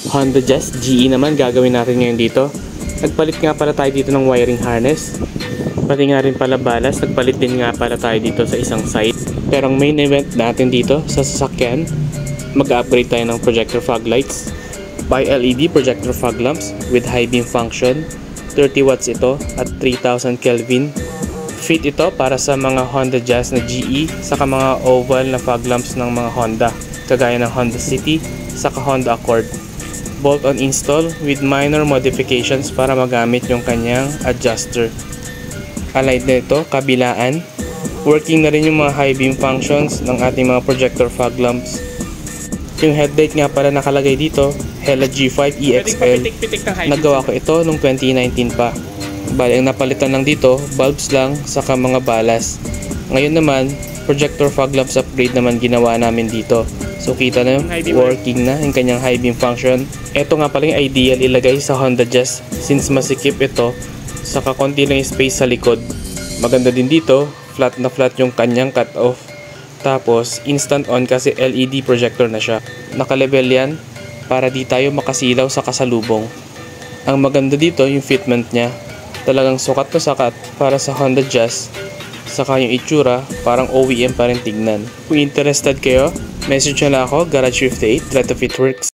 Honda Jazz GE naman gagawin natin ngayon dito. Nagpalit nga pala tayo dito ng wiring harness. Pati nga rin pala balas, nagpalit din nga pala tayo dito sa isang site. Pero ang main event natin dito sa sasakyan, mag-upgrade tayo ng projector fog lights by LED projector fog lamps with high beam function. 30 watts ito at 3000 Kelvin. Fit ito para sa mga Honda Jazz na GE saka mga oval na fog lamps ng mga Honda kagaya ng Honda City saka Honda Accord. Bolt-on install with minor modifications para magamit yung kanyang adjuster. Aligned na ito, kabilaan. Working na rin yung mga high beam functions ng ating mga projector fog lamps. Yung headlight nga pala nakalagay dito, Hella G5 EXL. Nagawa ko ito noong 2019 pa. Bali, ang napalitan lang dito, bulbs lang, saka mga balas. Ngayon naman, projector fog lamps upgrade naman ginawa namin dito. So kita na working na yung kanyang high beam function. Ito nga pala yung ideal ilagay sa Honda Jazz since masikip ito, saka konti lang yung space sa likod. Maganda din dito, flat na flat yung kanyang cut off. Tapos instant on kasi LED projector na siya. Naka-level yan para di tayo makasilaw sa kasalubong. Ang maganda dito yung fitment niya. Talagang sukat na sakat para sa Honda Jazz. Saka yung itsura, parang OEM pa rin tignan. Kung interested kayo, message nyo lang ako, Garage 58, Let of It Works.